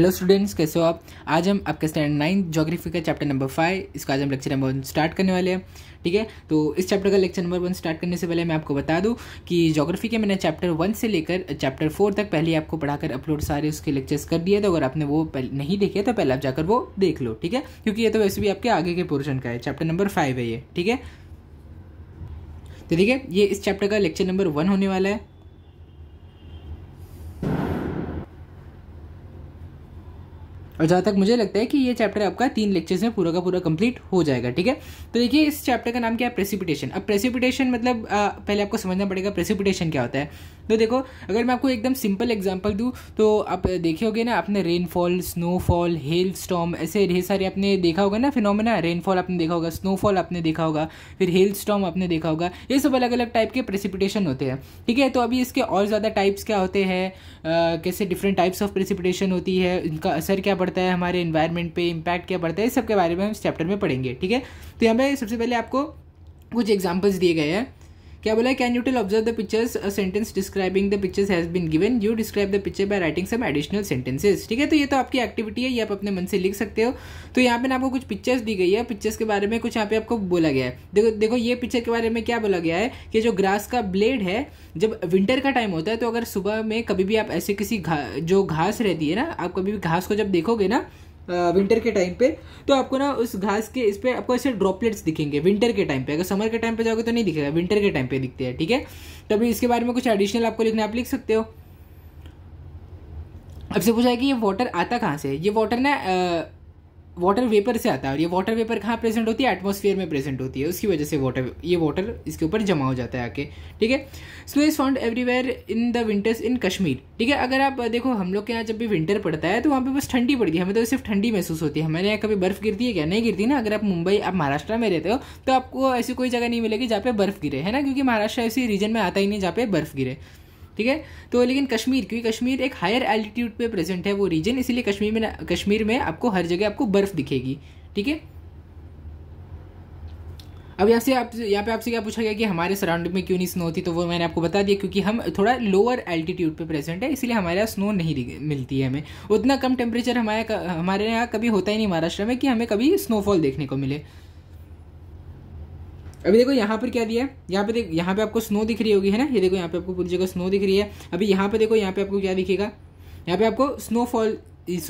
Hello students, कैसे हो आप। आज हम आपके स्टैंडर्ड 9 ज्योग्राफी का चैप्टर नंबर 5, इसका आज हम लेक्चर नंबर 1 स्टार्ट करने वाले हैं। ठीक है, तो इस चैप्टर का लेक्चर नंबर 1 स्टार्ट करने से पहले मैं आपको बता दूं कि ज्योग्राफी के मैंने चैप्टर 1 से लेकर चैप्टर 4 तक पहले आपको पढ़ाकर अपलोड सारे उसके लेक्चर्स कर दिए। तो अगर आपने वो नहीं देखे तो पहले आप जाकर वो देख लो। ठीक है, क्योंकि ये तो वैसे भी आपके आगे के पोर्शन का है, चैप्टर नंबर 5 है ये। ठीक है, तो ठीक है, ये इस चैप्टर का लेक्चर नंबर 1 होने वाला है। और जहाँ तक मुझे लगता है कि ये चैप्टर आपका 3 लेक्चर्स में पूरा का पूरा कंप्लीट हो जाएगा। ठीक है, तो देखिए इस चैप्टर का नाम क्या है, प्रेसिपिटेशन। अब प्रेसिपिटेशन मतलब पहले आपको समझना पड़ेगा प्रेसिपिटेशन क्या होता है। तो देखो, अगर मैं आपको एकदम सिंपल एग्जांपल दूं तो आप देखे होगे ना, आपने रेनफॉल, स्नोफॉल, हेल स्टॉर्म, ऐसे ढेर सारे आपने देखा होगा ना फिनोमेना। रेनफॉल आपने देखा होगा, स्नोफॉल आपने देखा होगा, फिर हेल स्टॉर्म आपने देखा होगा। ये सब अलग अलग टाइप के प्रेसिपिटेशन होते हैं। ठीक है, तो अभी इसके और ज़्यादा टाइप्स क्या होते हैं, कैसे डिफरेंट टाइप्स ऑफ प्रेसिपिटेशन होती है, इनका असर क्या पड़ता है हमारे एनवायरनमेंट पे, इम्पैक्ट क्या पड़ता है, इस सब के बारे में हम इस चैप्टर में पढ़ेंगे। ठीक है, तो यहाँ पे सबसे पहले आपको कुछ एग्जांपल्स दिए गए हैं। क्या बोला है, can you tell observe the pictures, a sentence describing the pictures has been given, you describe the picture by writing some additional sentences. ठीक है, तो ये तो आपकी एक्टिविटी है, ये आप अपने मन से लिख सकते हो। तो यहाँ पे ना आपको कुछ पिक्चर्स दी गई है, पिक्चर्स के बारे में कुछ यहाँ पे आपको बोला गया है। देखो ये पिक्चर के बारे में क्या बोला गया है कि जो ग्रास का ब्लेड है, जब विंटर का टाइम होता है तो अगर सुबह में कभी भी आप ऐसे किसी जो घास रहती है ना, आप कभी भी घास को जब देखोगे ना विंटर के टाइम पे, तो आपको ना उस घास के इस पे आपको ऐसे ड्रॉपलेट्स दिखेंगे विंटर के टाइम पे। अगर समर के टाइम पे जाओगे तो नहीं दिखेगा, विंटर के टाइम पे दिखते हैं। ठीक है, तभी इसके बारे में कुछ एडिशनल आपको लिखना, आप लिख सकते हो। अब से पूछा है कि ये वाटर आता कहाँ से है। ये वाटर ना वाटर वेपर से आता है, और ये वाटर वेपर कहाँ प्रेजेंट होती है, एटमॉस्फेयर में प्रेजेंट होती है। उसकी वजह से ये वाटर इसके ऊपर जमा हो जाता है आके। ठीक है, snow is found everywhere in the winters इन कश्मीर। ठीक है, अगर आप देखो हम लोग के यहाँ जब भी विंटर पड़ता है तो वहाँ पे बस ठंडी पड़ती है, हमें तो सिर्फ ठंडी महसूस होती है। हमारे यहाँ कभी बर्फ गिरती है क्या? नहीं गिरती ना। अगर आप मुंबई, आप महाराष्ट्र में रहते हो तो आपको ऐसी कोई जगह नहीं मिलेगी जहाँ पे बर्फ गिरे, है ना, क्योंकि महाराष्ट्र ऐसी रीजन में आता ही नहीं जहाँ पे बर्फ गिरे। ठीक है, तो लेकिन कश्मीर, क्योंकि कश्मीर एक हायर एल्टीट्यूड पे प्रेजेंट है वो रीजन, इसीलिए कश्मीर में आपको हर जगह आपको बर्फ दिखेगी। ठीक है, अब यहाँ पे आपसे क्या पूछा गया कि हमारे सराउंडिंग में क्यों नहीं स्नो होती, तो वो मैंने आपको बता दिया, क्योंकि हम थोड़ा लोअर एल्टीट्यूड पे प्रेजेंट है, इसलिए हमारे यहाँ स्नो नहीं मिलती है। हमें उतना कम टेम्परेचर हमारे यहाँ कभी होता ही नहीं महाराष्ट्र में कि हमें कभी स्नोफॉल देखने को मिले। अभी देखो यहाँ पर क्या दिया है, यहाँ पे आपको स्नो दिख रही होगी, है ना। ये देखो यहाँ पे आपको पूरी जगह स्नो दिख रही है। अभी यहाँ पे देखो, यहाँ पे आपको क्या दिखेगा, यहाँ पे आपको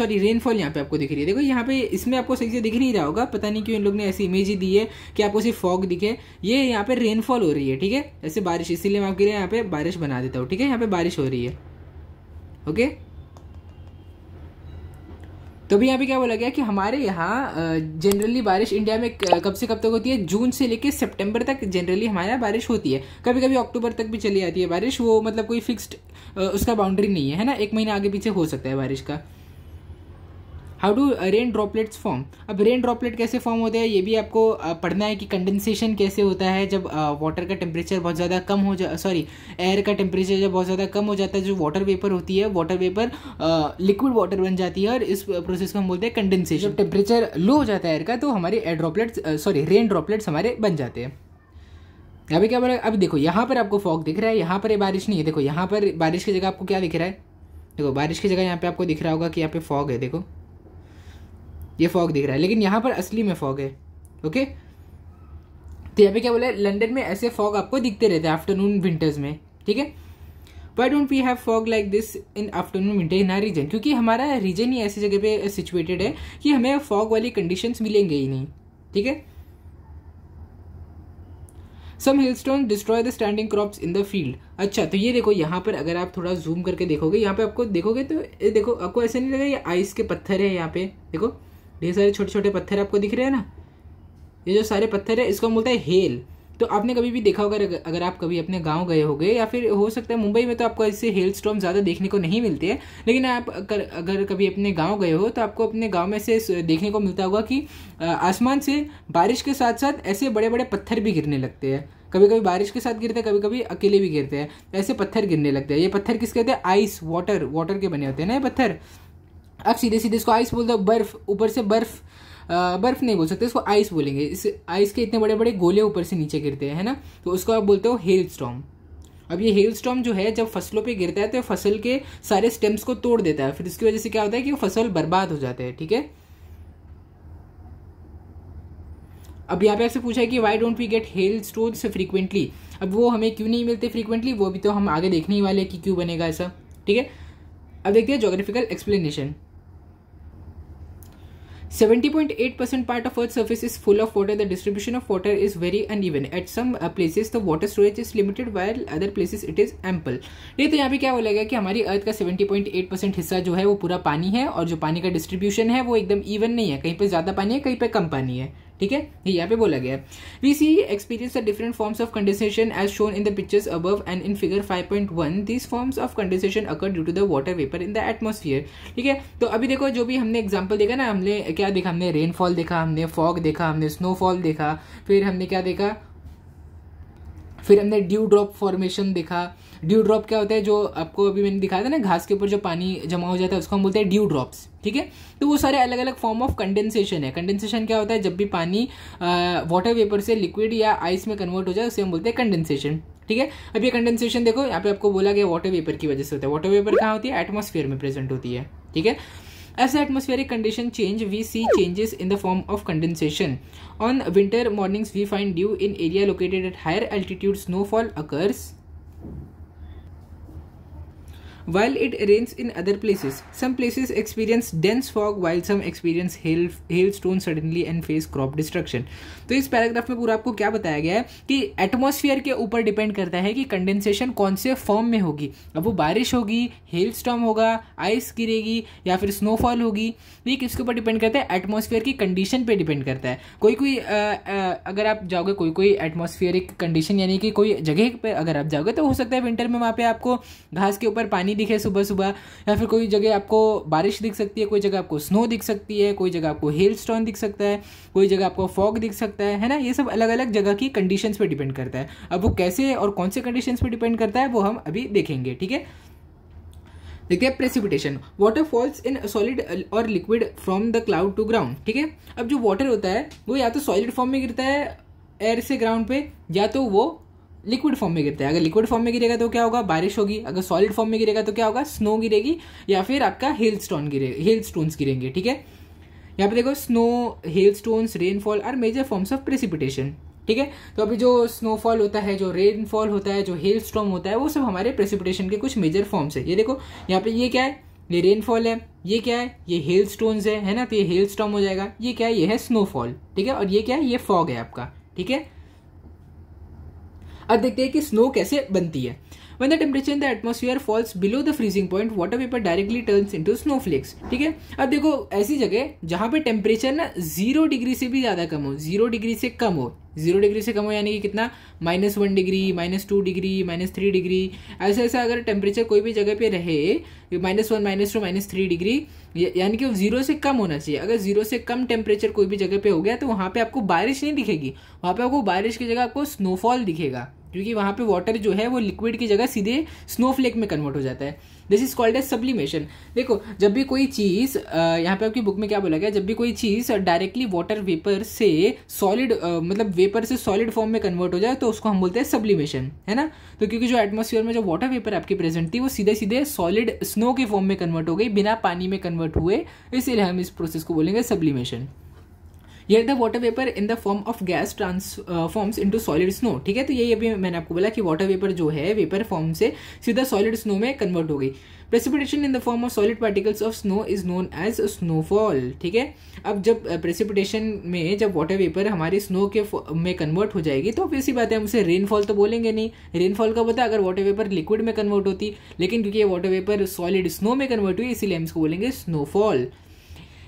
रेनफॉल यहाँ पे आपको दिख रही है। देखो यहाँ पे इसमें आपको सही से दिख नहीं रहा होगा, पता नहीं क्यों इन लोग ने ऐसी इमेज ही दी है कि आपको सिर्फ फॉग दिखे। ये यहाँ पे रेनफॉल हो रही है। ठीक है, ऐसे बारिश, इसीलिए मैं आपके लिए यहाँ पे बारिश बना देता हूँ। ठीक है, यहाँ पे बारिश हो रही है। ओके, तो भी यहाँ पे क्या बोला गया कि हमारे यहाँ जनरली बारिश इंडिया में कब से कब तक होती है, जून से लेकर सितंबर तक जनरली हमारे यहाँ बारिश होती है। कभी कभी अक्टूबर तक भी चली जाती है बारिश, वो मतलब कोई फिक्स्ड उसका बाउंड्री नहीं है ना, एक महीना आगे पीछे हो सकता है बारिश का। How do rain droplets form. अब रेन ड्रॉपलेट कैसे फॉर्म होते हैं ये भी आपको पढ़ना है कि कंडेंसेशन कैसे होता है जब वाटर का टेम्परेचर बहुत ज़्यादा कम हो एयर का टेम्परेचर जब बहुत ज़्यादा कम हो जाता है, जो वाटर वेपर होती है, वाटर वेपर लिक्विड वाटर बन जाती है, और इस प्रोसेस को हम बोलते हैं कंडेंसेशन। जब टेम्परेचर लो हो जाता है एयर का तो हमारे रेन ड्रॉपलेट्स हमारे बन जाते हैं। अभी क्या बोला, अभी देखो यहाँ पर आपको फॉग दिख रहा है, यहाँ पर बारिश नहीं है। देखो यहाँ पर बारिश की जगह आपको क्या दिख रहा है, देखो बारिश की जगह यहाँ पे आपको दिख रहा होगा कि यहाँ पे फॉग है। देखो ये फॉग दिख रहा है, लेकिन यहाँ पर असली में फॉग है। ओके, तो यहाँ पे क्या बोला है, लंदन में ऐसे फॉग आपको दिखते रहते हैं आफ्टरनून विंटर्स में। ठीक है, why don't we have fog like this in afternoon winter in our region, क्योंकि हमारा रीजन ही ऐसी जगह पे सिचुएटेड है कि हमें फॉग वाली कंडीशंस मिलेंगे ही नहीं। ठीक है, some hailstone destroy the standing crops in the field. अच्छा, तो ये देखो यहाँ पर अगर आप थोड़ा जूम करके देखोगे, यहाँ पे आपको देखोगे तो देखो आपको ऐसा नहीं लगेगा ये आइस के पत्थर है। यहाँ पे देखो ढेर सारे छोटे छोटे पत्थर आपको दिख रहे हैं ना, ये जो सारे पत्थर है इसको हम बोलते हैं हेल। तो आपने कभी भी देखा होगा, अगर आप कभी अपने गांव गए होगे, या फिर हो सकता है मुंबई में तो आपको ऐसे हेल स्टॉर्म ज़्यादा देखने को नहीं मिलते हैं, लेकिन आप अगर कभी अपने गांव गए हो तो आपको अपने गांव में से देखने को मिलता होगा कि आसमान से बारिश के साथ साथ ऐसे बड़े बड़े पत्थर भी गिरने लगते हैं। कभी कभी बारिश के साथ गिरते हैं, कभी कभी अकेले भी गिरते हैं, ऐसे पत्थर गिरने लगते हैं। ये पत्थर किसके होते हैं, आइस, वाटर के बने होते हैं ना ये पत्थर। आप सीधे सीधे इसको आइस बोल दो, बर्फ, ऊपर से बर्फ नहीं बोल सकते, इसको आइस बोलेंगे। इस आइस के इतने बड़े बड़े गोले ऊपर से नीचे गिरते हैं, है ना, तो उसको आप बोलते हो हेल स्टॉर्म। अब ये हेल स्टॉर्म जो है जब फसलों पे गिरता है तो फसल के सारे स्टेम्स को तोड़ देता है, फिर इसकी वजह से क्या होता है कि वो फसल बर्बाद हो जाते हैं। ठीक है, अब यहाँ पे आपसे पूछा है कि why don't we get hail stones frequently. अब वो हमें क्यों नहीं मिलते फ्रीक्वेंटली, वो भी तो हम आगे देखने ही वाले कि क्यों बनेगा ऐसा। ठीक है, अब देखते हैं geographical explanation. 70.8% part of Earth's surface is full of water. The distribution of water is very uneven. At some places the water storage is limited, while other places it is ample. ये तो यहाँ पे क्या बोला गया कि हमारी अर्थ का 70.8% हिस्सा जो है वो पूरा पानी है, और जो पानी का डिस्ट्रीब्यूशन है वो एकदम इवन नहीं है, कहीं पे ज़्यादा पानी है कहीं पे कम पानी है। ठीक है, ये यहाँ पे बोला गया है। We see experience the different forms of condensation as shown in the pictures above and in figure 5.1 these forms of condensation occur due to the water vapour in the atmosphere. ठीक है, तो अभी देखो जो भी हमने एग्जांपल देखा ना, हमने क्या देखा, हमने रेनफॉल देखा, हमने फॉग देखा, हमने स्नोफॉल देखा, फिर हमने क्या देखा, फिर हमने ड्यू ड्रॉप फॉर्मेशन देखा। ड्यू ड्रॉप क्या होता है, जो आपको अभी मैंने दिखाया था ना, घास के ऊपर जो पानी जमा हो जाता है उसको हम बोलते हैं ड्यू ड्रॉप्स। ठीक है, तो वो सारे अलग अलग फॉर्म ऑफ कंडेंसेशन है। कंडेंसेशन क्या होता है, जब भी पानी वाटर वेपर से लिक्विड या आइस में कन्वर्ट हो जाए उसे हम बोलते हैं कंडेंसेशन। ठीक है, अब ये कंडेंसेशन देखो यहाँ पे आपको बोला गया वाटर वेपर की वजह से होता है। वाटर वेपर कहाँ होती है, एटमॉस्फेयर में प्रेजेंट होती है। ठीक है, as the atmospheric condition change, we see changes in the form of condensation. On winter mornings, we find dew in area located at higher altitude. Snowfall occurs while it rains in other places. Some places experience dense fog while some experience hailstones suddenly and face crop destruction. तो इस paragraph में पूरा आपको क्या बताया गया है कि एटमॉस्फेयर के ऊपर डिपेंड करता है कि कंडेंसेशन कौन से फॉर्म में होगी। अब वो बारिश होगी, हेल स्टॉर्म होगा, आइस गिरेगी या फिर स्नोफॉल होगी, ये किसके ऊपर डिपेंड करता है, एटमॉस्फेयर की कंडीशन पे डिपेंड करता है। कोई अगर आप जाओगे कोई एटमॉस्फेयरिक कंडीशन यानी कि कोई जगह पे अगर आप जाओगे तो हो सकता है विंटर में वहाँ पे आपको घास के ऊपर पानी दिखे सुबह सुबह, या फिर कोई जगह आपको बारिश दिख सकती है, कोई जगह आपको स्नो दिख सकती है, कोई जगह आपको हेल स्टॉर्म दिख सकता है, कोई जगह आपको फॉग दिख सकता है ना। ये सब अलग अलग जगह की कंडीशंस पे डिपेंड करता है। अब वो कैसे और कौन से कंडीशंस पे डिपेंड करता है वो हम अभी देखेंगे। ठीक है, देखते हैं precipitation. Water falls in solid और liquid from the cloud to ground. ठीक है, अब जो वाटर होता है वो या तो सॉलिड फॉर्म में गिरता है एयर से ग्राउंड पे, या तो वो लिक्विड फॉर्म में गिरता है। अगर लिक्विड फॉर्म में गिरेगा तो क्या होगा, बारिश होगी। अगर सॉलिड फॉर्म में गिरेगा तो क्या होगा, स्नो गिरेगी या फिर आपका हेल स्टोन्स गिरेंगे। ठीक है, यहाँ पे देखो snow, hail stones, rainfall are major forms of precipitation. ठीक है, तो अभी जो स्नोफॉल होता है, जो रेनफॉल होता है, जो हेल स्टॉर्म होता है, वो सब हमारे प्रेसिपिटेशन के कुछ मेजर फॉर्म्स है। ये देखो यहाँ पे ये क्या है, ये रेनफॉल है, ये क्या है, ये हेल स्टोन्स है ना, तो ये हेल स्टॉर्म हो जाएगा। ये क्या है, ये है स्नोफॉल। ठीक है, और ये क्या है, ये फॉग है आपका। ठीक है, अब देखते हैं कि स्नो कैसे बनती है। When the temperature in the atmosphere falls below the freezing point, water vapor directly turns into snowflakes. ठीक है, अब देखो ऐसी जगह जहां पे टेम्परेचर ना 0 डिग्री से भी ज्यादा कम हो, 0 डिग्री से कम हो, 0 डिग्री से कम हो यानी कि कितना, -1 डिग्री, -2 डिग्री, -3 डिग्री, ऐसा अगर टेम्परेचर कोई भी जगह पे रहे, -1, -2, -3 डिग्री, यानी कि 0 से कम होना चाहिए। अगर 0 से कम टेम्परेचर कोई भी जगह पे हो गया तो वहां पे आपको बारिश नहीं दिखेगी, वहां पे आपको बारिश की जगह आपको स्नोफॉल दिखेगा, क्योंकि वहां पे वाटर जो है वो लिक्विड की जगह सीधे स्नोफ्लेक में कन्वर्ट हो जाता है। This is called as sublimation. देखो जब भी कोई चीज, यहाँ पे आपकी बुक में क्या बोला गया, जब भी कोई चीज डायरेक्टली वाटर वेपर से सॉलिड, मतलब वेपर से सॉलिड फॉर्म में कन्वर्ट हो जाए तो उसको हम बोलते हैं सब्लिमेशन, है ना। तो क्योंकि जो एटमॉस्फेयर में जो वाटर वेपर आपकी प्रेजेंट थी वो सीधे सीधे सॉलिड स्नो के फॉर्म में कन्वर्ट हो गई, बिना पानी में कन्वर्ट हुए, इसीलिए हम इस प्रोसेस को बोलेंगे sublimation. Here the water vapor in the form of gas transforms into solid snow। ठीक है, तो यही अभी मैंने आपको बोला कि वाटर वेपर जो है वेपर फॉर्म से सीधा सॉलिड स्नो में कन्वर्ट हो गई। Precipitation in the form of solid particles of snow is known as snowfall। ठीक है, अब जब प्रेसिपिटेशन में जब वाटर वेपर हमारी स्नो के में कन्वर्ट हो जाएगी तो ऐसी बात है, हम उसे रेनफॉल तो बोलेंगे नहीं। रेनफॉल का पता अगर वाटर वेपर लिक्विड में कन्वर्ट होती, लेकिन क्योंकि ये वाटर वेपर सॉलिड स्नो में कन्वर्ट हुई इसीलिए हम इसको बोलेंगे snowfall.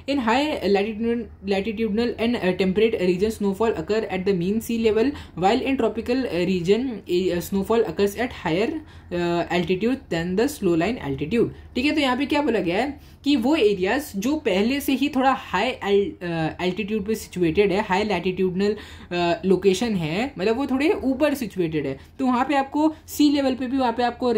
In high latitudinal and temperate regions, snowfall occur at the mean sea level, while in tropical region, snowfall occurs at higher altitude than the slow line altitude। ठीक है, तो यहाँ पे क्या बोला गया है कि वो एरियाज जो पहले से ही थोड़ा हाई एल्टीट्यूड पे सिचुएटेड है, हाई लैटिट्यूडनल लोकेशन है, मतलब वो थोड़े ऊपर सिचुएटेड है, तो वहाँ पे आपको सी लेवल पे भी वहाँ पे आपको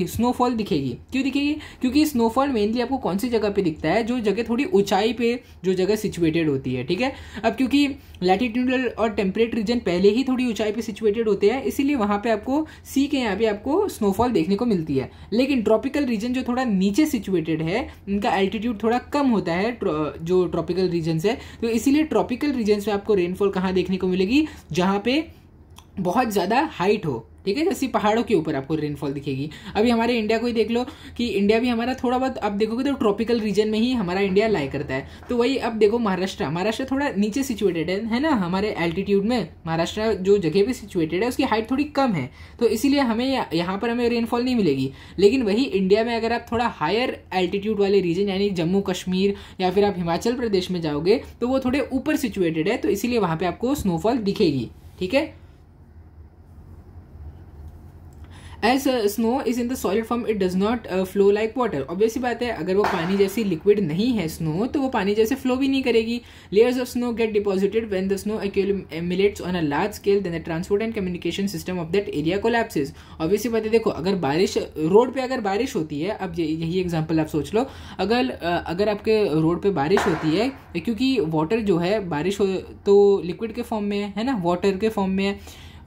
स्नोफॉल दिखेगी। क्यों दिखेगी? क्योंकि स्नोफॉल मेनली आपको कौन सी जगह पे दिखता है, जो जगह थोड़ी ऊंचाई पे जो जगह सिचुएटेड होती है, ठीक है। अब क्योंकि लैटिट्यूडल और टेम्परेट रीजन पहले ही थोड़ी ऊंचाई पे सिचुएटेड होते हैं, इसीलिए वहाँ पे आपको सी के यहाँ पे आपको स्नोफॉल देखने को मिलती है। लेकिन ट्रॉपिकल रीजन जो थोड़ा नीचे सिचुएटेड है, इनका एल्टीट्यूड थोड़ा कम होता है जो ट्रॉपिकल रीजन है, तो इसीलिए ट्रॉपिकल रीजन में आपको रेनफॉल कहाँ देखने को मिलेगी, जहाँ पे बहुत ज़्यादा हाइट हो, ठीक है, जैसे पहाड़ों के ऊपर आपको रेनफॉल दिखेगी। अभी हमारे इंडिया को ही देख लो कि इंडिया भी हमारा थोड़ा बहुत आप देखोगे तो ट्रॉपिकल रीजन में ही हमारा इंडिया लाई करता है। तो वही अब देखो महाराष्ट्र थोड़ा नीचे सिचुएटेड है ना, हमारे एल्टीट्यूड में महाराष्ट्र जो जगह पे सिचुएटेड है उसकी हाइट थोड़ी कम है, तो इसीलिए हमें यहाँ पर हमें रेनफॉल नहीं मिलेगी। लेकिन वही इंडिया में अगर आप थोड़ा हायर एल्टीट्यूड वाले रीजन यानी जम्मू कश्मीर या फिर आप हिमाचल प्रदेश में जाओगे तो वो थोड़े ऊपर सिचुएटेड है, तो इसीलिए वहाँ पे आपको स्नोफॉल दिखेगी, ठीक है। As snow is in the solid form, it does not flow like water. Obvious सी बात है, अगर वो पानी जैसी लिक्विड नहीं है स्नो, तो वो पानी जैसे फ्लो भी नहीं करेगी। Layers of snow get deposited when the snow accumulates on a large scale, then the transport and communication system of that area collapses. Obvious सी बात है, देखो अगर बारिश रोड पे अगर बारिश होती है, अब यही एग्जांपल आप सोच लो, अगर आपके रोड पे बारिश होती है, क्योंकि वाटर जो है बारिश हो तो लिक्विड के फॉर्म में है ना, वाटर के फॉर्म में है।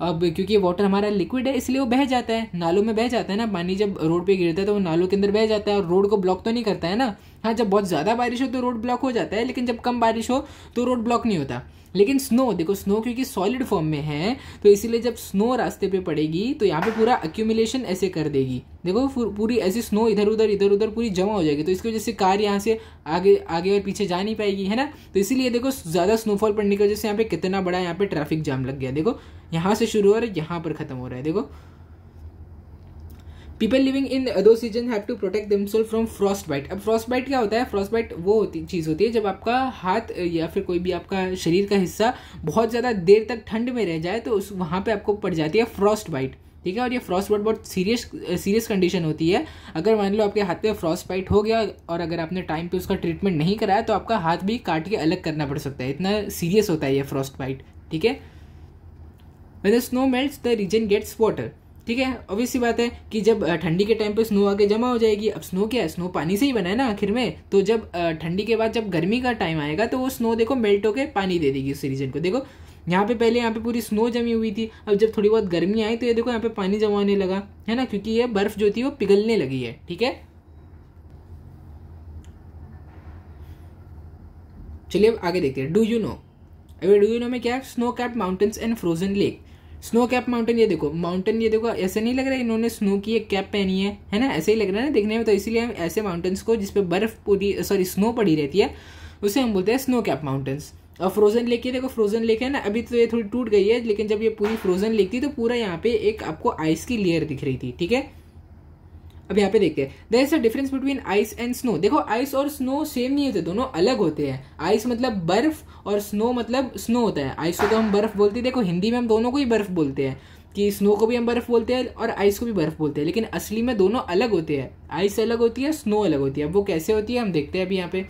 अब क्योंकि वाटर हमारा लिक्विड है इसलिए वो बह जाता है, नालों में बह जाता है ना, पानी जब रोड पे गिरता है तो वो नालों के अंदर बह जाता है और रोड को ब्लॉक तो नहीं करता है ना। हाँ, जब बहुत ज़्यादा बारिश हो तो रोड ब्लॉक हो जाता है, लेकिन जब कम बारिश हो तो रोड ब्लॉक नहीं होता। लेकिन स्नो देखो, स्नो क्योंकि सॉलिड फॉर्म में है तो इसीलिए जब स्नो रास्ते पे पड़ेगी तो यहाँ पे पूरा अक्यूमुलेशन ऐसे कर देगी, देखो पूरी ऐसी स्नो इधर उधर पूरी जमा हो जाएगी, तो इसकी वजह से कार यहाँ से आगे और पीछे जा नहीं पाएगी, है ना। तो इसीलिए देखो ज़्यादा स्नोफॉल पड़ने की वजह से यहाँ पे कितना बड़ा यहाँ पे ट्रैफिक जाम लग गया, देखो यहाँ से शुरू हो रहा है यहाँ पर खत्म हो रहा है, देखो। पीपल लिविंग इन दो season have to protect themself from frost bite. अब फ्रॉस्ट बाइट क्या होता है? फ्रॉस्ट बाइट वो चीज़ होती है जब आपका हाथ या फिर कोई भी आपका शरीर का हिस्सा बहुत ज़्यादा देर तक ठंड में रह जाए तो उस वहाँ पे आपको पड़ जाती है फ्रॉस्ट बाइट, ठीक है। और ये फ्रॉस्ट बाइट बहुत सीरियस कंडीशन होती है। अगर मान लो आपके हाथ पे फ्रॉस्ट बाइट हो गया और अगर आपने टाइम पे उसका ट्रीटमेंट नहीं कराया तो आपका हाथ भी काट के अलग करना पड़ सकता है, इतना सीरियस होता है ये फ्रॉस्ट बाइट, ठीक है। When the snow melts, the region gets water, ठीक है। ऑब्वियस सी बात है कि जब ठंडी के टाइम पे स्नो आके जमा हो जाएगी। अब स्नो क्या है? स्नो पानी से ही बना है ना आखिर में, तो जब ठंडी के बाद जब गर्मी का टाइम आएगा तो वो स्नो देखो मेल्ट होके पानी दे देगी उस रीजन को। देखो यहाँ पे पहले यहाँ पे पूरी स्नो जमी हुई थी, अब जब थोड़ी बहुत गर्मी आई तो ये देखो यहाँ पे पानी जमा होने लगा, है ना, क्योंकि ये बर्फ जो थी वो पिघलने लगी है, ठीक है। चलिए अब आगे देखते हैं। डू यू नो, अभी डू यू नो में क्या है? Snow cap mountains and frozen lake. Snow cap mountain, ये देखो माउंटेन, ये देखो ऐसे नहीं लग रहा है इन्होंने स्नो की एक कैप पहनी है ना, ऐसे ही लग रहा है ना देखने में। तो इसीलिए हम ऐसे माउंटेन्स को जिसपे बर्फ पूरी स्नो पड़ी रहती है उसे हम बोलते हैं स्नो कैप माउंटेन्स। और फ्रोजन लेक, ये देखो फ्रोजन लेक है ना, अभी तो ये थोड़ी टूट गई है, लेकिन जब ये पूरी फ्रोजन लेक थी तो पूरा यहाँ पे एक आपको आइस की लेयर दिख रही थी, ठीक है। अब यहाँ पे देखते हैं, there is a difference between ice and snow. देखो आइस और स्नो सेम नहीं होते, दोनों अलग होते हैं। आइस मतलब बर्फ और स्नो मतलब स्नो होता है। आइस को तो हम बर्फ बोलते हैं, देखो हिंदी में हम दोनों को ही बर्फ बोलते हैं, कि स्नो को भी हम बर्फ बोलते हैं और आइस को भी बर्फ बोलते हैं, लेकिन असली में दोनों अलग होते हैं। आइस अलग होती है, स्नो अलग होती है। अब वो कैसे होती है हम देखते हैं अभी यहाँ पे।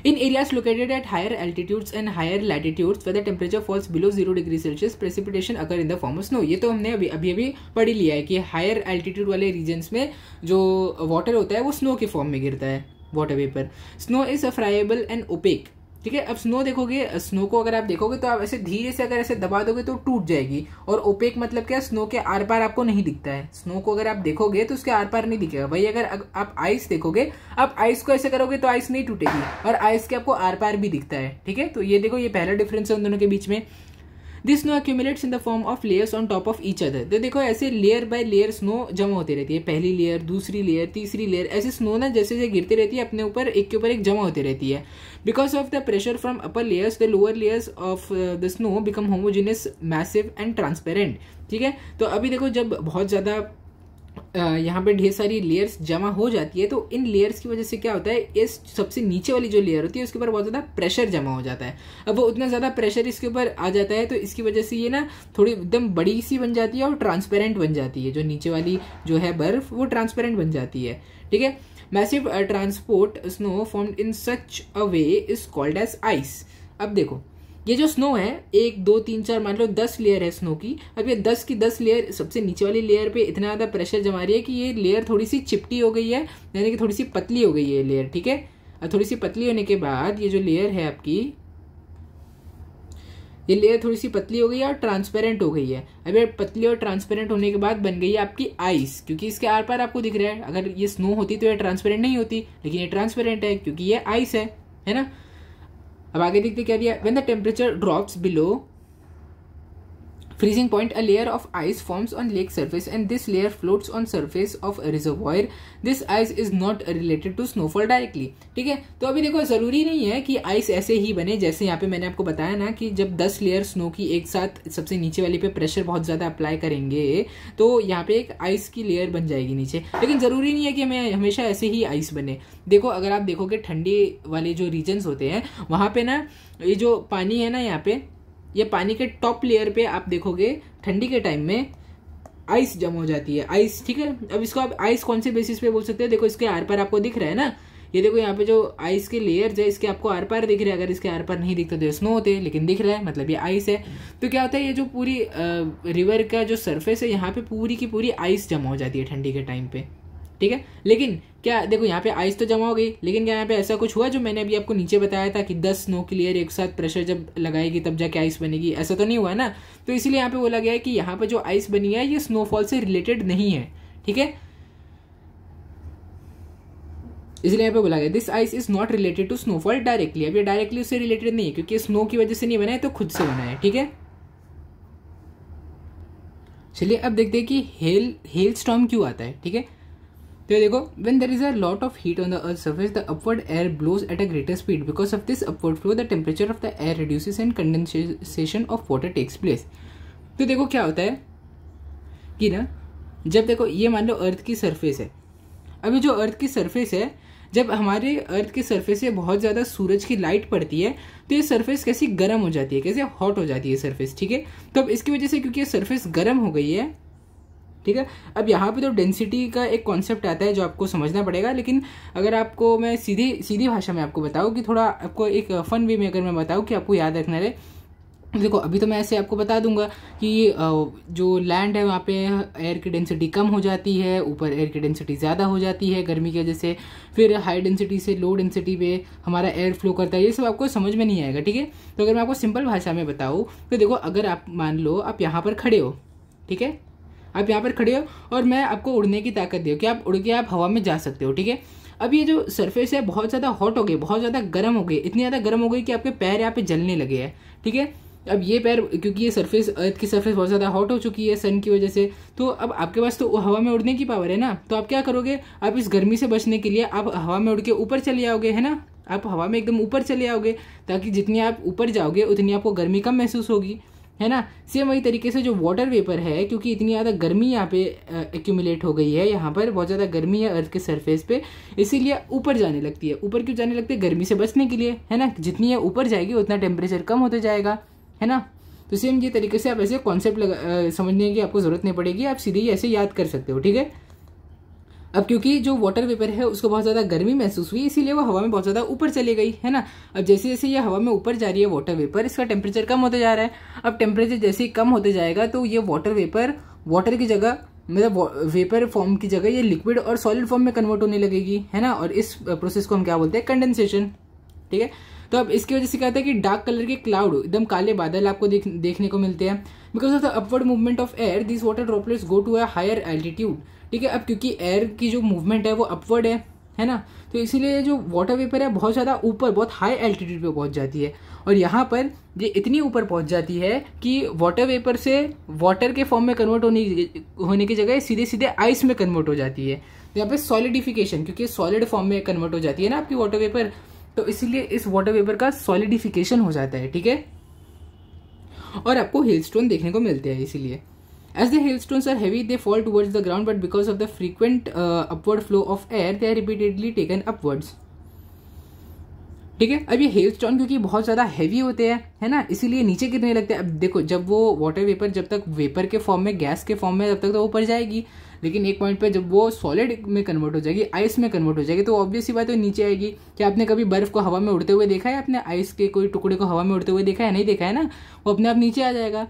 In areas located at higher altitudes and higher latitudes where the temperature falls below 0 degree Celsius, precipitation occur in the form of snow। ये तो हमने अभी पढ़ ही लिया है कि हायर एल्टीट्यूड वाले रीजन्स में जो वाटर होता है वो स्नो के फॉर्म में गिरता है, water vapour. Snow is friable and opaque, ठीक है। अब स्नो देखोगे, स्नो को अगर आप देखोगे तो आप ऐसे धीरे से अगर ऐसे दबा दोगे तो टूट जाएगी। और ओपेक मतलब क्या? स्नो के आर पार आपको नहीं दिखता है। स्नो को अगर आप देखोगे तो उसके आर पार नहीं दिखेगा। भाई अगर आप आइस देखोगे, आप आइस को ऐसे करोगे तो आइस नहीं टूटेगी और आइस के आपको आर पार भी दिखता है, ठीक है। तो ये देखो, ये पहला डिफरेंस है उन दोनों के बीच में। This snow accumulates in the form of layers on top of each other। तो देखो ऐसे लेयर बाय लेयर स्नो जमा होती रहती है, पहली लेयर, दूसरी लेयर, तीसरी लेयर, ऐसे स्नो ना जैसे जैसे गिरती रहती है अपने ऊपर एक के ऊपर एक जमा होती रहती है। Because of the pressure from upper layers the lower layers of the snow become homogeneous, massive and transparent, ठीक है। तो अभी देखो जब बहुत ज़्यादा यहाँ पे ढेर सारी लेयर्स जमा हो जाती है तो इन लेयर्स की वजह से क्या होता है, इस सबसे नीचे वाली जो लेयर होती है उसके ऊपर बहुत ज़्यादा प्रेशर जमा हो जाता है। अब वो उतना ज़्यादा प्रेशर इसके ऊपर आ जाता है तो इसकी वजह से ये ना थोड़ी एकदम बड़ी सी बन जाती है और ट्रांसपेरेंट बन जाती है। जो नीचे वाली जो है बर्फ वो ट्रांसपेरेंट बन जाती है, ठीक है। Massive transport snow formed in such a way is called as ice. अब देखो ये जो स्नो है 1 2 3 4 मान लो 10 लेयर है स्नो की। अब ये 10 की 10 लेयर, सबसे नीचे वाली लेयर पे इतना ज़्यादा प्रेशर जमा रही है कि ये लेयर थोड़ी सी चिपटी हो गई है, यानी कि थोड़ी सी पतली हो गई है ये लेयर, ठीक है। और थोड़ी सी पतली होने के बाद ये जो लेयर है आपकी, ये लेयर थोड़ी सी पतली हो गई है और ट्रांसपेरेंट हो गई है। अब ये पतली और ट्रांसपेरेंट होने के बाद बन गई है आपकी आइस, क्योंकि इसके आर पार आपको दिख रहा है। अगर ये स्नो होती तो ये ट्रांसपेरेंट नहीं होती, लेकिन ये ट्रांसपेरेंट है क्योंकि ये आइस है ना। अब आगे देखते क्या दिया, when the temperature drops below freezing point, a layer of ice forms on lake surface and this layer floats on surface of a reservoir. This ice is not related to snowfall directly. ठीक है, तो अभी देखो जरूरी नहीं है कि ice ऐसे ही बने, जैसे यहाँ पे मैंने आपको बताया ना कि जब 10 लेयर स्नो की एक साथ सबसे नीचे वाली पे प्रेशर बहुत ज्यादा अप्लाई करेंगे तो यहाँ पे एक आइस की लेयर बन जाएगी नीचे, लेकिन जरूरी नहीं है कि हमें हमेशा ऐसे ही आइस बने। देखो अगर आप देखोगे ठंडी वाले जो रीजन्स होते हैं वहां पे ना ये जो पानी है ना, यहाँ पे ये पानी के टॉप लेयर पे आप देखोगे ठंडी के टाइम में आइस जम हो जाती है, आइस। ठीक है, अब इसको आप आइस कौन से बेसिस पे बोल सकते हैं, देखो इसके आर पार आपको दिख रहा है ना, ये देखो यहाँ पे जो आइस के लेयर्स है इसके आपको आर पार दिख रहे हैं। अगर इसके आर पार नहीं दिखते तो स्नो होते हैं, लेकिन दिख रहा है मतलब ये आइस है। तो क्या होता है, ये जो पूरी रिवर का जो सरफेस है यहाँ पे पूरी की पूरी आइस जमा हो जाती है ठंडी के टाइम पे। ठीक है, लेकिन क्या देखो यहाँ पे आइस तो जमा हो गई, लेकिन क्या यहाँ पे ऐसा कुछ हुआ जो मैंने अभी आपको नीचे बताया था कि 10 स्नो की लेयर एक साथ प्रेशर जब लगाएगी तब जाके आइस बनेगी, ऐसा तो नहीं हुआ ना। तो इसलिए यहाँ पे बोला गया है कि यहाँ पे जो आइस बनी है ये स्नोफॉल से रिलेटेड नहीं है। ठीक है, इसलिए यहाँ पे बोला गया this ice is not related to snowfall directly. अब ये डायरेक्टली उससे रिलेटेड नहीं है क्योंकि स्नो की वजह से नहीं बना है, तो खुद से बना है। ठीक है, चलिए अब देखते हैं कि हेल स्टॉर्म क्यों आता है। ठीक है, तो देखो when there is a lot of heat on the earth's surface the upward air blows at a greater speed because of this upward flow the temperature of the air reduces and condensation of water takes place। तो देखो क्या होता है कि ना, जब देखो ये मान लो अर्थ की सरफेस है, अभी जो अर्थ की सरफेस है, जब हमारे अर्थ के सरफेस से बहुत ज़्यादा सूरज की लाइट पड़ती है तो ये सरफेस कैसी गर्म हो जाती है, कैसे हॉट हो जाती है सरफेस। ठीक है, तो अब इसकी वजह से क्योंकि ये सरफेस गर्म हो गई है, ठीक है, अब यहाँ पे तो डेंसिटी का एक कॉन्सेप्ट आता है जो आपको समझना पड़ेगा। लेकिन अगर आपको मैं सीधी भाषा में आपको बताऊँ कि थोड़ा आपको एक फन वे में अगर मैं बताऊँ कि आपको याद रखना रहे, देखो अभी तो मैं ऐसे आपको बता दूंगा कि जो लैंड है वहाँ पे एयर की डेंसिटी कम हो जाती है, ऊपर एयर की डेंसिटी ज़्यादा हो जाती है गर्मी की वजह से, फिर हाई डेंसिटी से लो डेंसिटी पे हमारा एयर फ्लो करता है, ये सब आपको समझ में नहीं आएगा। ठीक है, तो अगर मैं आपको सिंपल भाषा में बताऊँ तो देखो अगर आप मान लो आप यहाँ पर खड़े हो, ठीक है, आप यहाँ पर खड़े हो और मैं आपको उड़ने की ताकत दी कि आप उड़ के आप हवा में जा सकते हो। ठीक है, अब ये जो सरफेस है बहुत ज़्यादा हॉट हो गई, बहुत ज़्यादा गर्म हो गई, इतनी ज़्यादा गर्म हो गई कि आपके पैर यहाँ पे जलने लगे हैं। ठीक है, अब ये पैर क्योंकि ये सरफेस अर्थ की सरफेस बहुत ज़्यादा हॉट हो चुकी है सन की वजह से, तो अब आपके पास तो हवा में उड़ने की पावर है ना, तो आप क्या करोगे, आप इस गर्मी से बचने के लिए आप हवा में उड़ के ऊपर चले आओगे, है ना, आप हवा में एकदम ऊपर चले आओगे ताकि जितनी आप ऊपर जाओगे उतनी आपको गर्मी कम महसूस होगी, है ना। सेम वही तरीके से जो वाटर वेपर है, क्योंकि इतनी ज़्यादा गर्मी यहाँ पे एक्यूमुलेट हो गई है, यहाँ पर बहुत ज़्यादा गर्मी है अर्थ के सरफेस पे, इसीलिए ऊपर जाने लगती है। ऊपर क्यों जाने लगती है, गर्मी से बचने के लिए, है ना, जितनी ये ऊपर जाएगी उतना टेम्परेचर कम होते जाएगा, है ना। तो सेम ये तरीके से आप ऐसे कॉन्सेप्ट समझने की आपको जरूरत नहीं पड़ेगी, आप सीधे ही ऐसे याद कर सकते हो। ठीक है, अब क्योंकि जो वाटर वेपर है उसको बहुत ज़्यादा गर्मी महसूस हुई, इसीलिए वो हवा में बहुत ज़्यादा ऊपर चली गई, है ना। अब जैसे जैसे ये हवा में ऊपर जा रही है वाटर वेपर, इसका टेम्परेचर कम होते जा रहा है। अब टेम्परेचर जैसे ही कम होते जाएगा तो ये वाटर वेपर वाटर की जगह, मतलब वेपर फॉर्म की जगह ये लिक्विड और सॉलिड फॉर्म में कन्वर्ट होने लगेगी, है ना। और इस प्रोसेस को हम क्या बोलते हैं, कंडेंसेशन। ठीक है, तो अब इसकी वजह से क्या होता है कि डार्क कलर के क्लाउड, एकदम काले बादल आपको देखने को मिलते हैं। Because of the upward movement of air this water droplets go to a higher altitude. ठीक है, अब क्योंकि एयर की जो मूवमेंट है वो अपवर्ड है ना, तो इसीलिए जो वाटर वेपर है बहुत ज़्यादा ऊपर, बहुत हाई एल्टीट्यूड पे पहुंच जाती है। और यहाँ पर ये इतनी ऊपर पहुंच जाती है कि वाटर वेपर से वाटर के फॉर्म में कन्वर्ट होने की जगह सीधे सीधे आइस में कन्वर्ट हो जाती है। यहाँ पे सॉलिडिफिकेशन, क्योंकि सॉलिड फॉर्म में कन्वर्ट हो जाती है ना आपकी वाटर वेपर, तो इसीलिए इस वाटर वेपर का सॉलिडिफिकेशन हो जाता है। ठीक है, और आपको हेलस्टोन देखने को मिलते हैं। इसीलिए as the hailstones are heavy they fall towards the ground, but because of the frequent upward flow of air they are repeatedly taken upwards। ठीक है, अब ये हेलस्टोन क्योंकि बहुत ज़्यादा हैवी होते हैं, है ना, इसीलिए नीचे गिरने लगते हैं। अब देखो जब वो वाटर वेपर जब तक वेपर के फॉर्म में, गैस के फॉर्म में, तब तक तो ऊपर जाएगी, लेकिन एक पॉइंट पे जब वो सॉलिड में कन्वर्ट हो जाएगी, आइस में कन्वर्ट हो जाएगी, तो ऑब्वियस सी बात है नीचे आएगी। क्या आपने कभी बर्फ को हवा में उड़ते हुए देखा है, आपने आइस के कोई टुकड़े को हवा में उड़ते हुए देखा है, नहीं देखा है ना, वो अपने आप नीचे आ जाएगा।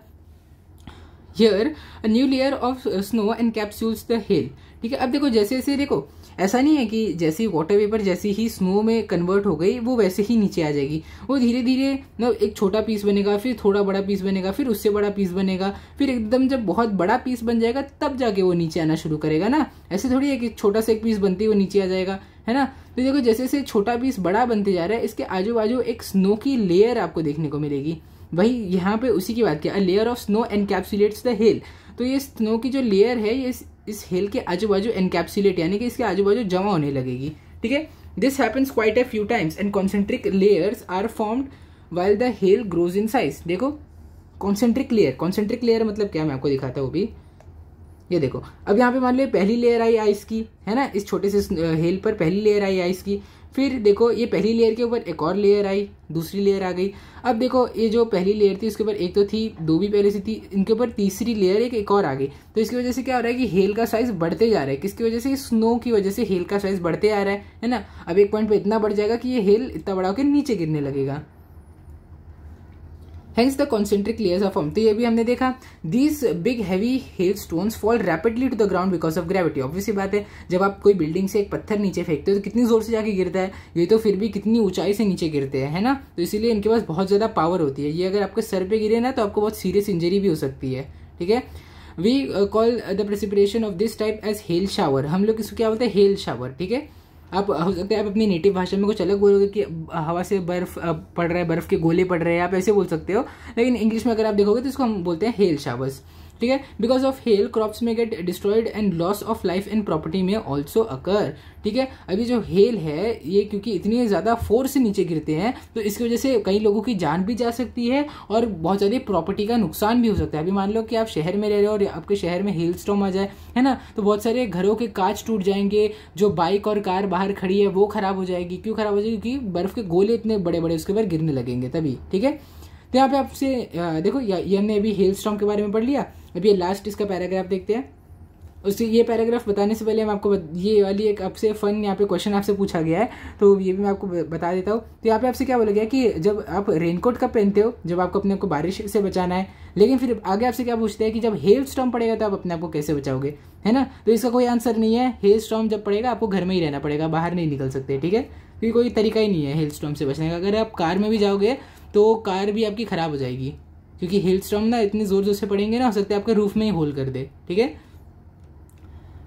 Here a new layer of snow encapsulates the hail. ठीक है, अब देखो जैसे जैसे देखो ऐसा नहीं है कि जैसे ही वाटर वेपर जैसे ही स्नो में कन्वर्ट हो गई वो वैसे ही नीचे आ जाएगी, वो धीरे धीरे मतलब एक छोटा पीस बनेगा, फिर थोड़ा बड़ा पीस बनेगा, फिर उससे बड़ा पीस बनेगा, फिर एकदम जब बहुत बड़ा पीस बन जाएगा तब जाके वो नीचे आना शुरू करेगा ना। ऐसे थोड़ी है कि छोटा सा एक पीस बनते ही वो नीचे आ जाएगा, है ना। तो देखो जैसे जैसे छोटा पीस बड़ा बनते जा रहा है, इसके आजू बाजू एक स्नो की लेयर आपको देखने को मिलेगी। वही यहाँ पे उसी की बात किया, a layer of snow encapsulates the hail. तो ये स्नो की जो लेयर है ये इस हिल के आजू बाजू एनकैप्सुलेट यानी कि इसके आजू बाजू जमा होने लगेगी। ठीक है, this happens quite a few times and concentric layers are formed while the hail grows in size. देखो कॉन्सेंट्रिक लेयर मतलब क्या, मैं आपको दिखाता हूँ अभी। ये देखो अब यहाँ पे मान लो पहली लेयर आई आइस की, है ना, इस छोटे से हिल पर पहली लेयर आई आइस की, फिर देखो ये पहली लेयर के ऊपर एक और लेयर आई, दूसरी लेयर आ गई। अब देखो ये जो पहली लेयर थी उसके ऊपर एक तो थी, दो भी पहले से थी, इनके ऊपर तीसरी लेयर एक और आ गई। तो इसकी वजह से क्या हो रहा है कि हेल का साइज बढ़ते जा रहा है। किसकी वजह से? स्नो की वजह से हेल का साइज बढ़ते आ रहा है ना। अब एक पॉइंट पे इतना बढ़ जाएगा कि ये हेल इतना बड़ा होकर नीचे गिरने लगेगा। Hence the concentric layers are formed। तो ये भी हमने देखा, these big heavy hailstones fall rapidly to the ground because of gravity। Obviously बात है, जब आप कोई बिल्डिंग से एक पत्थर नीचे फेंकते हो तो कितनी जोर से जाके गिरता है, ये तो फिर भी कितनी ऊंचाई से नीचे गिरते हैं, है ना। तो इसीलिए इनके पास बहुत ज्यादा पावर होती है। ये अगर आपके सर पे गिरे ना तो आपको बहुत सीरियस इंजरी भी हो सकती है। ठीक है, we call the precipitation of this type as hail shower. हम लोग इसको क्या बोलते हैं? Hail shower. ठीक है, आप हो सकता है आप अपनी नेटिव भाषा में कुछ अलग बोलोगे कि हवा से बर्फ पड़ रहा है, बर्फ के गोले पड़ रहे हैं, आप ऐसे बोल सकते हो, लेकिन इंग्लिश में अगर आप देखोगे तो इसको हम बोलते हैं हेल शावर्स। ठीक है, बिकॉज ऑफ हेल क्रॉप्स में get destroyed and loss of life and property में ऑल्सो अकर। ठीक है, अभी जो हेल है ये क्योंकि इतनी ज्यादा फोर्स से नीचे गिरते हैं तो इसकी वजह से कई लोगों की जान भी जा सकती है और बहुत ज्यादा प्रॉपर्टी का नुकसान भी हो सकता है। अभी मान लो कि आप शहर में रह रहे हो और आपके शहर में हेल स्टॉर्म आ जाए, है ना, तो बहुत सारे घरों के कांच टूट जाएंगे, जो बाइक और कार बाहर खड़ी है वो खराब हो जाएगी। क्यों खराब हो जाएगी? क्योंकि बर्फ के गोले इतने बड़े बड़े उसके ऊपर गिरने लगेंगे तभी। ठीक है, तो यहाँ पे आपसे देखो ये हमने अभी हेल स्टॉर्म के बारे में पढ़ लिया। अभी ये लास्ट इसका पैराग्राफ देखते हैं। उससे ये पैराग्राफ बताने से पहले हम आपको ये वाली एक आपसे फन यहाँ पे क्वेश्चन आपसे पूछा गया है, तो ये भी मैं आपको बता देता हूँ। तो यहाँ पे आपसे क्या बोला गया कि जब आप रेनकोट कब पहनते हो? जब आपको अपने आप को बारिश से बचाना है। लेकिन फिर आगे आपसे क्या पूछते हैं कि जब हेल स्टॉर्म पड़ेगा तो आप अपने आप को कैसे बचाओगे, है ना। तो इसका कोई आंसर नहीं है। हेल स्टॉर्म जब पड़ेगा आपको घर में ही रहना पड़ेगा, बाहर नहीं निकल सकते। ठीक है, क्योंकि कोई तरीका ही नहीं है हेल स्टॉर्म से बचने का। अगर आप कार में भी जाओगे तो कार भी आपकी खराब हो जाएगी, क्योंकि हेल स्टॉर्म ना इतनी जोर जोर से पड़ेंगे ना, हो सकता है आपके रूफ में ही होल कर दे। ठीक है,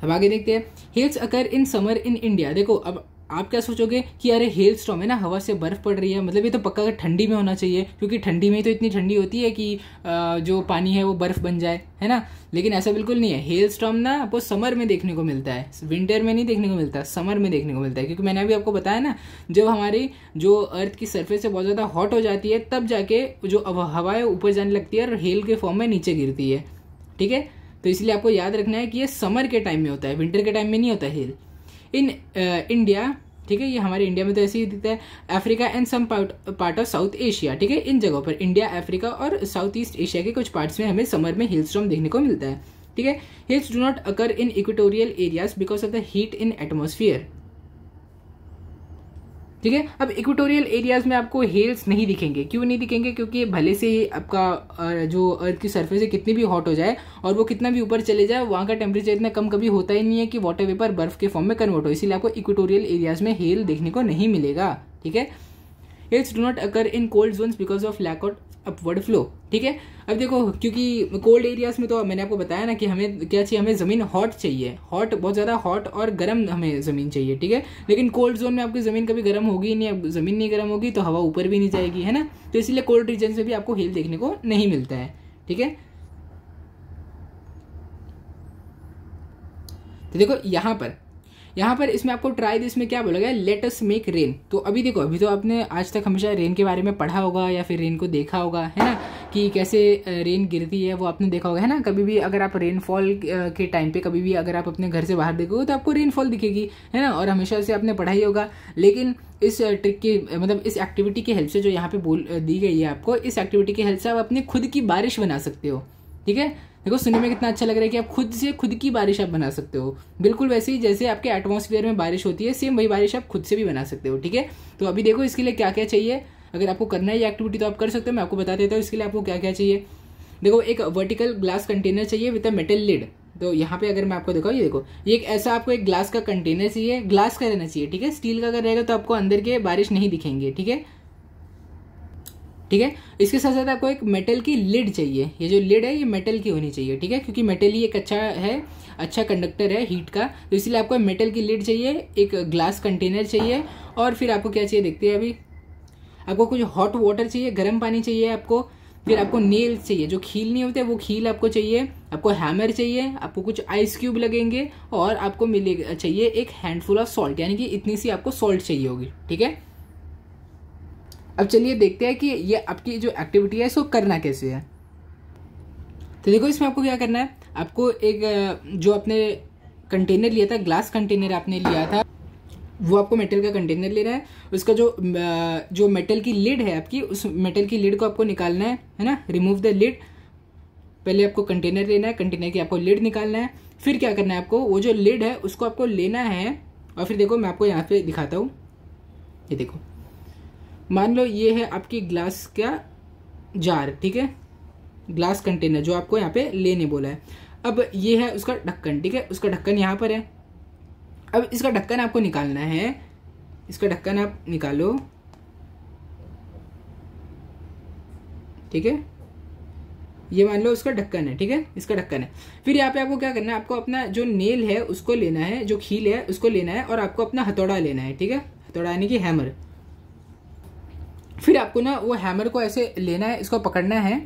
अब आगे देखते हैं। हेल्स अकर इन समर इन इंडिया। देखो अब आप क्या सोचोगे कि अरे हेल स्टॉर्म है ना, हवा से बर्फ पड़ रही है, मतलब ये तो पक्का ठंडी में होना चाहिए, क्योंकि ठंडी में तो इतनी ठंडी होती है कि जो पानी है वो बर्फ बन जाए, है ना। लेकिन ऐसा बिल्कुल नहीं है। हेल स्टॉर्म ना आपको समर में देखने को मिलता है, विंटर में नहीं देखने को मिलता, समर में देखने को मिलता है। क्योंकि मैंने अभी आपको बताया ना, जब हमारी जो अर्थ की सरफेस से बहुत ज़्यादा हॉट हो जाती है तब जाके जो हवा है ऊपर जाने लगती है और हेल के फॉर्म में नीचे गिरती है। ठीक है, तो इसलिए आपको याद रखना है कि ये समर के टाइम में होता है, विंटर के टाइम में नहीं होता हेल। इन इंडिया, ठीक है, ये हमारे इंडिया में तो ऐसे ही दिखता है। Africa and some part of South Asia. ठीक है, इन जगहों पर इंडिया, अफ्रीका और साउथ ईस्ट एशिया के कुछ पार्ट्स में हमें समर में हिल स्टॉर्म देखने को मिलता है। ठीक है, hills do not occur in equatorial areas because of the heat in atmosphere. ठीक है, अब इक्वेटोरियल एरियाज में आपको हेल्स नहीं दिखेंगे। क्यों नहीं दिखेंगे? क्योंकि भले से ही आपका जो अर्थ की सरफेस है कितनी भी हॉट हो जाए और वो कितना भी ऊपर चले जाए, वहाँ का टेम्परेचर इतना कम कभी होता ही नहीं है कि वाटर वेपर बर्फ के फॉर्म में कन्वर्ट हो। इसीलिए आपको इक्वेटोरियल एरियाज में हेल देखने को नहीं मिलेगा। ठीक है, hails do not occur in cold zones because of lack of upward flow. ठीक है, अब देखो क्योंकि कोल्ड एरियाज में तो मैंने आपको बताया ना कि हमें क्या चाहिए, हमें ज़मीन हॉट चाहिए, हॉट बहुत ज़्यादा हॉट और गर्म हमें ज़मीन चाहिए। ठीक है, लेकिन कोल्ड जोन में आपकी ज़मीन कभी गर्म होगी ही नहीं, अब ज़मीन नहीं गर्म होगी तो हवा ऊपर भी नहीं जाएगी, है ना। तो इसलिए कोल्ड रीजन से भी आपको हेल देखने को नहीं मिलता है। ठीक है, तो देखो यहाँ पर इसमें आपको ट्राई दिस में क्या बोला गया, लेट अस मेक रेन। तो अभी देखो, अभी तो आपने आज तक हमेशा रेन के बारे में पढ़ा होगा या फिर रेन को देखा होगा, है ना, कि कैसे रेन गिरती है वो आपने देखा होगा, है ना। कभी भी अगर आप रेनफॉल के टाइम पे कभी भी अगर आप अपने घर से बाहर देखोगे तो आपको रेनफॉल दिखेगी, है ना, और हमेशा से आपने पढ़ा ही होगा। लेकिन इस ट्रिक की मतलब इस एक्टिविटी की हेल्प से जो यहाँ पे बोल दी गई है आपको, इस एक्टिविटी की हेल्प से आप अपनी खुद की बारिश बना सकते हो। ठीक है, देखो सुनने में कितना अच्छा लग रहा है कि आप खुद से खुद की बारिश आप बना सकते हो। बिल्कुल वैसे ही जैसे आपके एटमॉस्फेयर में बारिश होती है, सेम वही बारिश आप खुद से भी बना सकते हो। ठीक है, तो अभी देखो इसके लिए क्या क्या चाहिए। अगर आपको करना है ये एक्टिविटी तो आप कर सकते हो, मैं आपको बता देता हूँ इसके लिए आपको क्या क्या चाहिए। देखो एक वर्टिकल ग्लास कंटेनर चाहिए विद अ मेटल लिड। तो यहाँ पे अगर मैं आपको दिखाऊँ, ये देखो ये एक ऐसा आपको एक ग्लास का कंटेनर चाहिए, ग्लास का रहना चाहिए, ठीक है। स्टील का अगर रहेगा तो आपको अंदर के बारिश नहीं दिखेंगे, ठीक है, ठीक है। इसके साथ साथ आपको एक मेटल की लिड चाहिए। ये जो लिड है ये मेटल की होनी चाहिए, ठीक है, क्योंकि मेटल ही एक अच्छा कंडक्टर है हीट का, तो इसलिए आपको मेटल की लिड चाहिए, एक ग्लास कंटेनर चाहिए, और फिर आपको क्या चाहिए देखते हैं अभी। आपको कुछ हॉट वाटर चाहिए, गर्म पानी चाहिए आपको, फिर आपको नेल चाहिए, जो खील नहीं होते वो खील आपको चाहिए, आपको हैमर चाहिए, आपको कुछ आइस क्यूब लगेंगे, और आपको मिलेगा चाहिए एक हैंडफुल ऑफ सॉल्ट, यानी कि इतनी सी आपको सॉल्ट चाहिए होगी, ठीक है। अब चलिए देखते हैं कि ये आपकी जो एक्टिविटी है इसको करना कैसे है। तो देखो इसमें आपको क्या करना है, आपको एक जो आपने कंटेनर लिया था, ग्लास कंटेनर आपने लिया था, वो आपको मेटल का कंटेनर लेना है। उसका जो मेटल की लिड है आपकी, उस मेटल की लिड को आपको निकालना है ना, रिमूव द लिड। पहले आपको कंटेनर लेना है, कंटेनर की आपको लिड निकालना है, फिर क्या करना है आपको, वो जो लिड है उसको आपको लेना है, और फिर देखो मैं आपको यहाँ पे दिखाता हूँ। ये देखो, मान लो ये है आपकी ग्लास का जार, ठीक है, ग्लास कंटेनर जो आपको यहाँ पे लेने बोला है। अब ये है उसका ढक्कन, ठीक है, उसका ढक्कन यहाँ पर है। अब इसका ढक्कन आपको निकालना है, इसका ढक्कन आप निकालो, ठीक है, ये मान लो उसका ढक्कन है, ठीक है, इसका ढक्कन है। फिर यहाँ पे आपको क्या करना है, आपको अपना जो नेल है उसको लेना है, जो खील है उसको लेना है, और आपको अपना हथौड़ा लेना है, ठीक है, हथौड़ा यानी कि हैमर। फिर आपको ना वो हैमर को ऐसे लेना है, इसको पकड़ना है,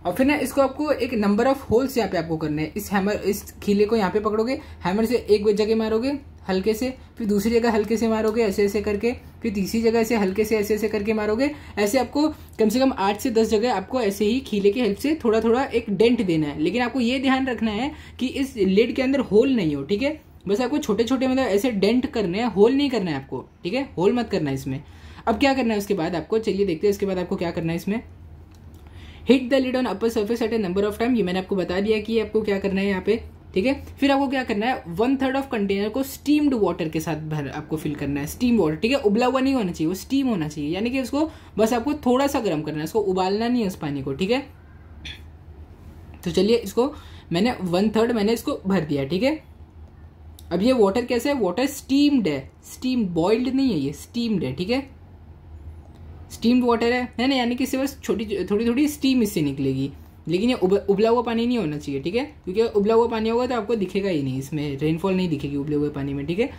और फिर ना इसको आपको एक नंबर ऑफ होल्स यहाँ पे आपको करने हैं। इस खीले को यहाँ पे पकड़ोगे, हैमर से एक जगह मारोगे हल्के से, फिर दूसरी जगह हल्के से मारोगे ऐसे ऐसे करके, फिर तीसरी जगह ऐसे हल्के से ऐसे ऐसे करके मारोगे। ऐसे आपको कम से कम 8 से 10 जगह आपको ऐसे ही खीले की हेल्प से थोड़ा थोड़ा एक डेंट देना है। लेकिन आपको ये ध्यान रखना है कि इस लिड के अंदर होल नहीं हो, ठीक है, बस आपको छोटे छोटे मतलब ऐसे डेंट करने हैं, होल नहीं करना है आपको, ठीक है, होल मत करना है इसमें। अब क्या करना है उसके बाद आपको, चलिए देखते हैं इसके बाद आपको क्या करना है इसमें। Hit the lid on upper surface at a number of time, ये मैंने आपको बता दिया कि आपको क्या करना है यहाँ पे, ठीक है। फिर आपको क्या करना है, 1/3 ऑफ कंटेनर को स्टीम्ड वाटर के साथ आपको फिल करना है, स्टीम वाटर, ठीक है, उबला हुआ नहीं होना चाहिए, वो स्टीम होना चाहिए, यानी कि उसको बस आपको थोड़ा सा गर्म करना है, उसको उबालना नहीं है उस पानी को, ठीक है। तो चलिए इसको मैंने 1/3 मैंने इसको भर दिया, ठीक है। अब ये वाटर कैसे है, वाटर स्टीम्ड है, स्टीम बॉइल्ड नहीं है, ये स्टीम्ड है, ठीक है, स्टीम्ड वाटर है ना, यानी कि इससे बस थोड़ी थोड़ी स्टीम इससे निकलेगी, लेकिन ये उबला हुआ पानी नहीं होना चाहिए, ठीक है, क्योंकि उबला हुआ पानी होगा तो आपको दिखेगा ही नहीं, इसमें रेनफॉल नहीं दिखेगी उबले हुए पानी में, ठीक है।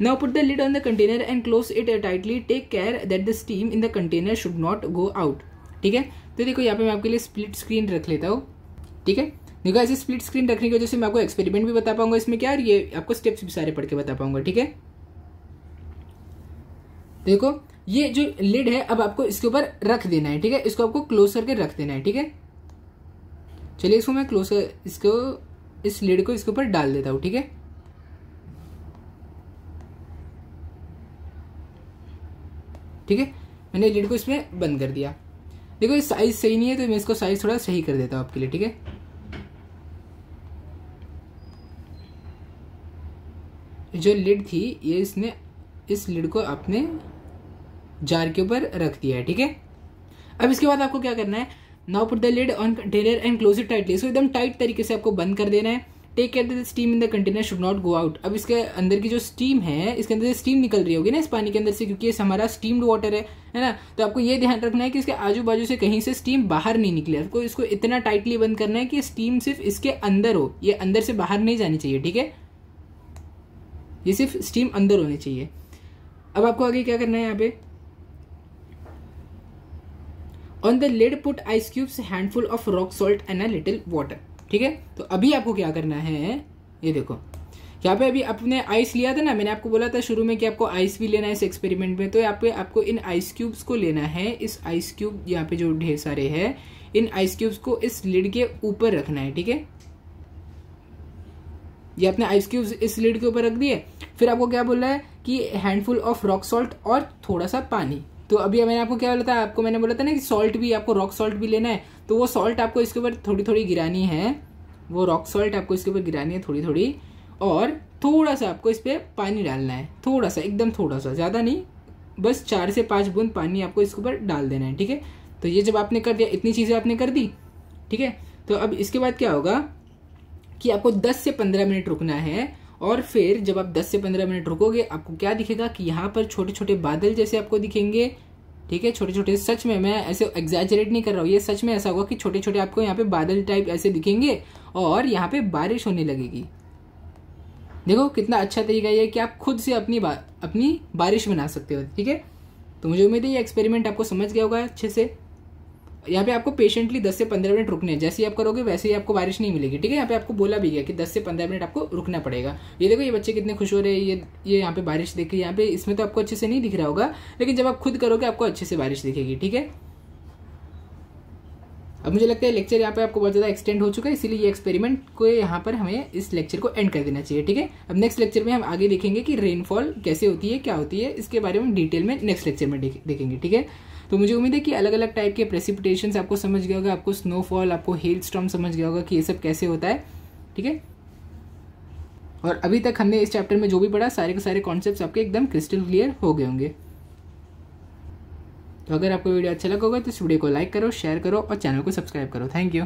Now put the lid on the container and close it tightly, take care that the steam in the container should not go out, ठीक है। तो देखो यहाँ पे मैं आपके लिए स्प्लिट स्क्रीन रख लेता हूँ, ठीक है। देखो ऐसे स्प्लिट स्क्रीन रखने की वजह से मैं आपको एक्सपेरिमेंट भी बता पाऊंगा इसमें क्या, और ये आपको स्टेप्स भी सारे पढ़ के बता पाऊंगा, ठीक है। देखो ये जो लिड है अब आपको इसके ऊपर रख देना है, ठीक है, इसको आपको क्लोज करके रख देना है, ठीक है। चलिए इसको मैं क्लोज कर, इसको इस लिड को इसके ऊपर डाल देता हूं, ठीक है, ठीक है, मैंने लिड को इसमें बंद कर दिया। देखो ये साइज सही नहीं है तो मैं इसको साइज थोड़ा सही कर देता हूं आपके लिए, ठीक है। जो लिड थी ये इसने इस लिड को अपने जार के ऊपर रख दिया है, ठीक है। अब इसके बाद आपको क्या करना है, now put the lid on container and close it tightly, इसको एकदम टाइट तरीके से आपको बंद कर देना है। Take care that steam in the container should not go out. अब इसके अंदर की जो स्टीम है, इसके अंदर से स्टीम निकल रही होगी ना इस पानी के अंदर से, क्योंकि ये हमारा स्टीम्ड वाटर है ना, तो आपको ये ध्यान रखना है कि इसके आजू बाजू से कहीं से स्टीम बाहर नहीं निकले। आपको इसको इतना टाइटली बंद करना है कि स्टीम सिर्फ इसके अंदर हो, ये अंदर से बाहर नहीं जानी चाहिए, ठीक है, ये सिर्फ स्टीम अंदर होनी चाहिए। अब आपको आगे क्या करना है, यहाँ पे on the lid put ice cubes, handful of rock salt and a little water, ठीक है। तो अभी आपको क्या करना है, ये देखो यहाँ पे अभी आपने आइस लिया था ना, मैंने आपको बोला था शुरू में कि आपको आइस भी लेना है इस एक्सपेरिमेंट में, तो यहाँ पे आपको इन आइस क्यूब्स को लेना है। इस आइस क्यूब यहाँ पे जो ढेर सारे हैं, इन आइस क्यूब्स को इस लिड के ऊपर रखना है, ठीक है। ये अपने आइस क्यूब्स इस लिड के ऊपर रख दिए। फिर आपको क्या बोल रहा है कि हैंडफुल ऑफ रॉक सॉल्ट और थोड़ा सा पानी। तो अभी मैंने आपको क्या बोला था, आपको मैंने बोला था ना कि सॉल्ट भी आपको रॉक सॉल्ट भी लेना है, तो वो सॉल्ट आपको इसके ऊपर थोड़ी थोड़ी गिरानी है, वो रॉक सॉल्ट आपको इसके ऊपर गिरानी है थोड़ी थोड़ी, और थोड़ा सा आपको इस पर पानी डालना है, थोड़ा सा, एकदम थोड़ा सा, ज़्यादा नहीं, बस 4 से 5 बूंद पानी आपको इसके ऊपर डाल देना है, ठीक है। तो ये जब आपने कर दिया, इतनी चीज़ें आपने कर दी, ठीक है। तो अब इसके बाद क्या होगा कि आपको 10 से 15 मिनट रुकना है, और फिर जब आप 10 से 15 मिनट रुकोगे आपको क्या दिखेगा कि यहाँ पर छोटे छोटे बादल जैसे आपको दिखेंगे, ठीक है, छोटे छोटे। सच में मैं ऐसे एग्जैजरेट नहीं कर रहा हूँ, ये सच में ऐसा होगा कि छोटे छोटे आपको यहाँ पे बादल टाइप ऐसे दिखेंगे और यहाँ पे बारिश होने लगेगी। देखो कितना अच्छा तरीका ये है कि आप खुद से अपनी बारिश बना सकते हो, ठीक है। तो मुझे उम्मीद है ये एक्सपेरिमेंट आपको समझ गया होगा अच्छे से। यहाँ पे आपको पेशेंटली 10 से 15 मिनट रुकने हैं, जैसे ही आप करोगे वैसे ही आपको बारिश नहीं मिलेगी, ठीक है। यहाँ पे आपको बोला भी गया कि 10 से 15 मिनट आपको रुकना पड़ेगा। ये देखो ये बच्चे कितने खुश हो रहे हैं, ये यहाँ पे बारिश देख के, यहाँ पे इसमें तो आपको अच्छे से नहीं दिख रहा होगा, लेकिन जब आप खुद करोगे आपको अच्छे से बारिश दिखेगी, ठीक है। अब मुझे लगता है लेक्चर यहाँ पे आपको बहुत ज़्यादा एक्सटेंड हो चुका है, इसीलिए ये एक्सपेरिमेंट को यहाँ पर हमें इस लेक्चर को एंड कर देना चाहिए, ठीक है। अब नेक्स्ट लेक्चर में हम आगे देखेंगे कि रेनफॉल कैसे होती है, क्या होती है, इसके बारे में डिटेल में नेक्स्ट लेक्चर में देखेंगे, ठीक है। तो मुझे उम्मीद है कि अलग अलग टाइप के प्रेसिपिटेशंस आपको समझ गया होगा, आपको स्नोफॉल, आपको हेल स्टॉर्म समझ गया होगा कि ये सब कैसे होता है, ठीक है। और अभी तक हमने इस चैप्टर में जो भी पढ़ा सारे के सारे कॉन्सेप्ट्स आपके एकदम क्रिस्टल क्लियर हो गए होंगे। तो अगर आपको वीडियो अच्छा लगा होगा तो इस वीडियो को लाइक करो, शेयर करो और चैनल को सब्सक्राइब करो। Thank you.